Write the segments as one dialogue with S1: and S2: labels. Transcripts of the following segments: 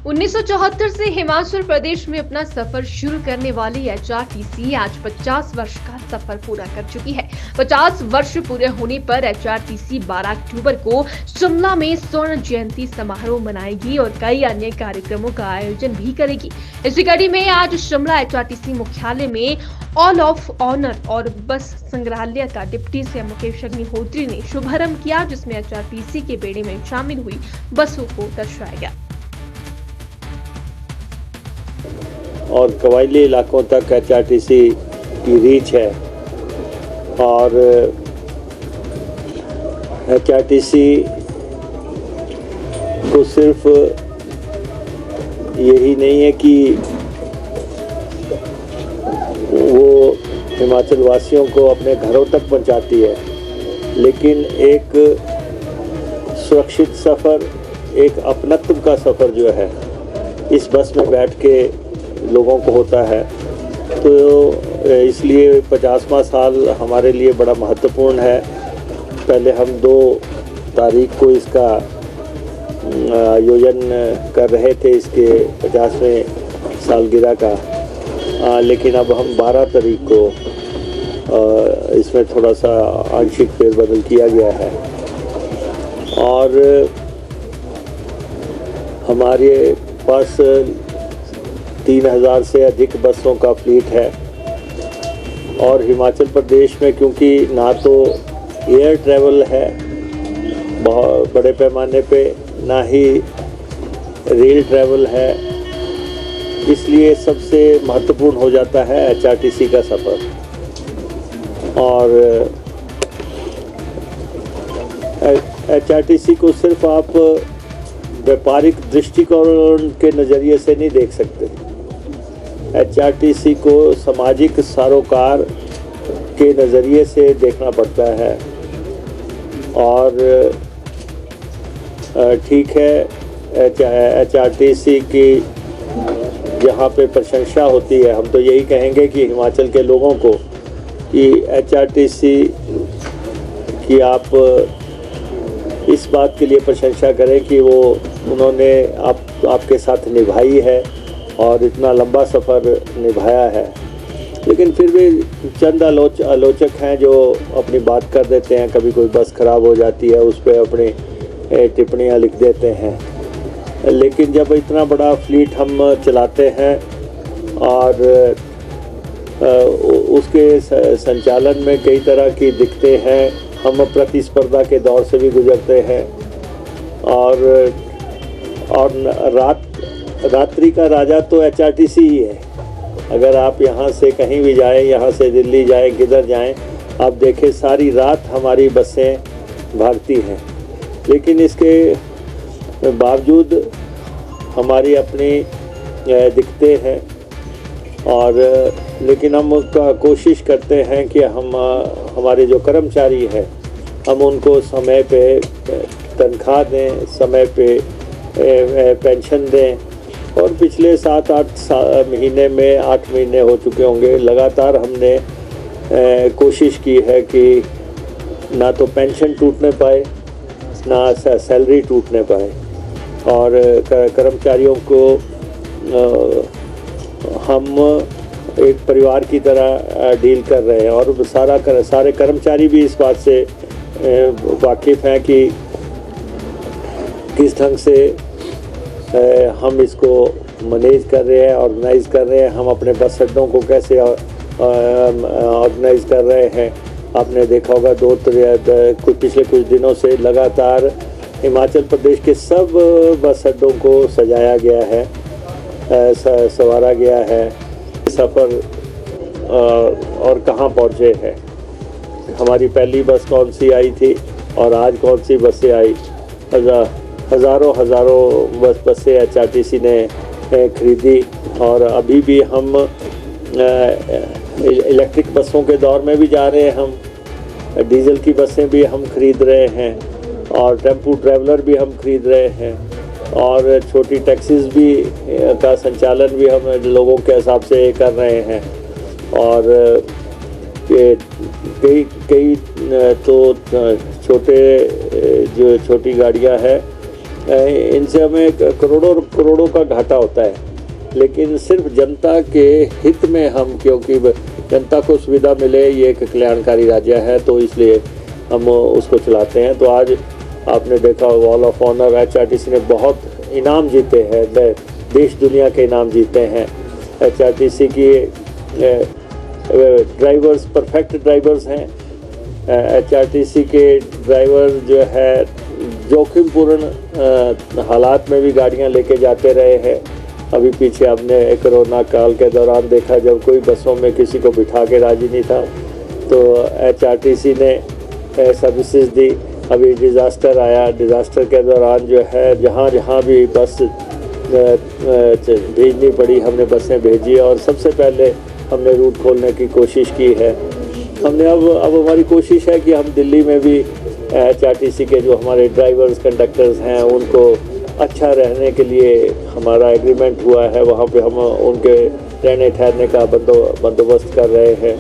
S1: 1974 से हिमाचल प्रदेश में अपना सफर शुरू करने वाली एचआरटीसी आज 50 वर्ष का सफर पूरा कर चुकी है। 50 वर्ष पूरे होने पर एचआरटीसी 12 अक्टूबर को शिमला में स्वर्ण जयंती समारोह मनाएगी और कई अन्य कार्यक्रमों का आयोजन भी करेगी। इसी कड़ी में आज शिमला एचआरटीसी मुख्यालय में ऑल ऑफ ऑनर और बस संग्रहालय का डिप्टी सीएम मुकेश अग्निहोत्री ने शुभारंभ किया, जिसमें एचआरटीसी के बेड़े में शामिल हुई बसों को दर्शाया गया।
S2: और कबायली इलाकों तक एचआरटीसी की रीच है और एचआरटीसी को सिर्फ यही नहीं है कि वो हिमाचल वासियों को अपने घरों तक पहुंचाती है, लेकिन एक सुरक्षित सफ़र, एक अपनत्व का सफ़र जो है इस बस में बैठ के लोगों को होता है। तो इसलिए 50वां साल हमारे लिए बड़ा महत्वपूर्ण है। पहले हम 2 तारीख को इसका आयोजन कर रहे थे, इसके 50वें सालगिरह का, लेकिन अब हम 12 तारीख को इसमें थोड़ा सा आंशिक फेरबदल किया गया है और हमारे पास 3000 से अधिक बसों का फ्लीट है। और हिमाचल प्रदेश में क्योंकि ना तो एयर ट्रैवल है बहुत बड़े पैमाने पे, ना ही रेल ट्रैवल है, इसलिए सबसे महत्वपूर्ण हो जाता है एचआरटीसी का सफ़र। और एचआरटीसी को सिर्फ आप व्यापारिक दृष्टिकोण के नज़रिए से नहीं देख सकते। एचआरटीसी को सामाजिक सरोकार के नज़रिए से देखना पड़ता है। और ठीक है, एचआरटीसी की जहाँ पे प्रशंसा होती है, हम तो यही कहेंगे कि हिमाचल के लोगों को कि एचआरटीसी की आप इस बात के लिए प्रशंसा करें कि उन्होंने आपके साथ निभाई है और इतना लंबा सफ़र निभाया है। लेकिन फिर भी चंद आलोचक हैं जो अपनी बात कर देते हैं। कभी कोई बस ख़राब हो जाती है, उस पर अपनी टिप्पणियाँ लिख देते हैं। लेकिन जब इतना बड़ा फ्लीट हम चलाते हैं और उसके संचालन में कई तरह की दिक्कतें हैं, हम प्रतिस्पर्धा के दौर से भी गुजरते हैं और रात्रि का राजा तो एचआरटीसी ही है। अगर आप यहाँ से कहीं भी जाएं, यहाँ से दिल्ली जाएं, किधर जाएं, आप देखें सारी रात हमारी बसें भागती हैं। लेकिन इसके बावजूद हमारी अपनी दिक्कतें हैं और लेकिन हम उसका कोशिश करते हैं कि हमारे जो कर्मचारी हैं हम उनको समय पे तनख्वाह दें, समय पे पेंशन दें। और पिछले 7-8 महीने में 8 महीने हो चुके होंगे, लगातार हमने कोशिश की है कि ना तो पेंशन टूटने पाए, ना सैलरी टूटने पाए। और कर्मचारियों को हम एक परिवार की तरह डील कर रहे हैं और सारे कर्मचारी भी इस बात से वाकिफ़ हैं कि किस ढंग से हम इसको मैनेज कर रहे हैं, ऑर्गेनाइज़ कर रहे हैं। हम अपने बस अड्डों को कैसे ऑर्गेनाइज़ कर रहे हैं। आपने देखा होगा पिछले कुछ दिनों से लगातार हिमाचल प्रदेश के सब बस अड्डों को सजाया गया है, संवारा गया है। सफ़र और कहाँ पहुँचे हैं, हमारी पहली बस कौन सी आई थी और आज कौन सी बसें आई। हज़ारों बसें एचआरटीसी ने खरीदी और अभी भी हम इलेक्ट्रिक बसों के दौर में भी जा रहे हैं। हम डीजल की बसें भी हम खरीद रहे हैं और टेम्पू ट्रैवलर भी हम खरीद रहे हैं और छोटी टैक्सीज भी का संचालन भी हम लोगों के हिसाब से कर रहे हैं। और कई तो छोटी गाड़ियां हैं इनसे हमें करोड़ों करोड़ों का घाटा होता है, लेकिन सिर्फ जनता के हित में हम, क्योंकि जनता को सुविधा मिले, ये एक कल्याणकारी राज्य है, तो इसलिए हम उसको चलाते हैं। तो आज आपने देखा वॉल ऑफ ऑनर एचआरटीसी ने बहुत इनाम जीते हैं, देश दुनिया के इनाम जीते हैं। एचआरटीसी की ड्राइवर्स परफेक्ट ड्राइवर्स हैं। एचआरटीसी के ड्राइवर जो है जोखिमपूर्ण हालात में भी गाड़ियां लेके जाते रहे हैं। अभी पीछे हमने कोरोना काल के दौरान देखा, जब कोई बसों में किसी को बिठा के राजी नहीं था, तो एचआरटीसी ने सर्विसेज दी। अभी डिज़ास्टर आया, डिज़ास्टर के दौरान जो है जहाँ जहाँ भी बस भेजनी पड़ी, हमने बसें भेजी और सबसे पहले हमने रूट खोलने की कोशिश की है। हमने अब हमारी कोशिश है कि हम दिल्ली में भी एचआरटीसी के जो हमारे ड्राइवर्स कंडक्टर्स हैं उनको अच्छा रहने के लिए हमारा एग्रीमेंट हुआ है, वहाँ पे हम उनके रहने ठहरने का बंदोबस्त कर रहे हैं।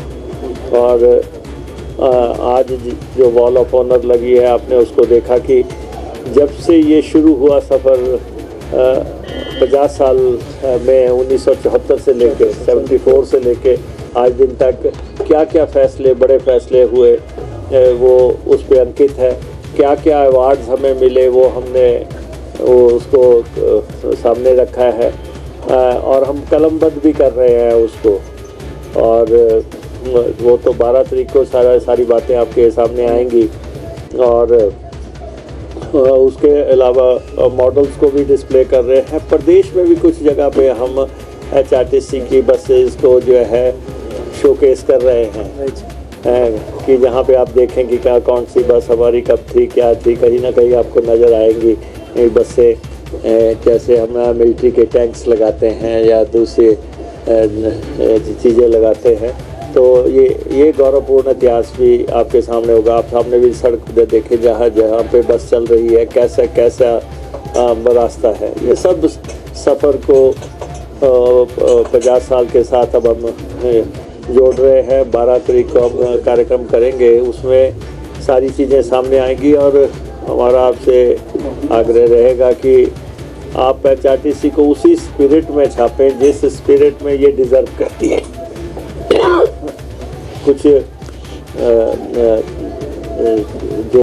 S2: और आज जो वॉल ऑफ ऑनर लगी है, आपने उसको देखा कि जब से ये शुरू हुआ सफ़र 50 साल में 1974 से लेके 74 से लेके आज दिन तक क्या क्या फैसले, बड़े फैसले हुए, वो उस पे अंकित है। क्या क्या अवार्ड्स हमें मिले वो हमने उसको सामने रखा है, और हम कलमबद्ध भी कर रहे हैं उसको। और वो तो 12 तारीख को सारी बातें आपके सामने आएंगी। और उसके अलावा मॉडल्स को भी डिस्प्ले कर रहे हैं। प्रदेश में भी कुछ जगह पे हम एचआरटीसी की बसेस को जो है शोकेस कर रहे हैं, कि जहाँ पे आप देखें कि क्या कौन सी बस हमारी कब थी, क्या थी, कहीं ना कहीं आपको नज़र आएंगी बसें। जैसे हम मिलिट्री के टैंक्स लगाते हैं या दूसरी चीज़ें लगाते हैं, तो ये गौरवपूर्ण इतिहास भी आपके सामने होगा। आप सामने भी सड़क देखें जहाँ पे बस चल रही है, कैसा रास्ता है। ये सब सफ़र को 50 साल के साथ अब हम जोड़ रहे हैं। 12 तारीख को हम कार्यक्रम करेंगे, उसमें सारी चीज़ें सामने आएंगी। और हमारा आपसे आग्रह रहेगा कि आप एचआरटीसी को उसी स्पिरिट में छापें जिस स्पिरिट में ये डिज़र्व करती है। कुछ जो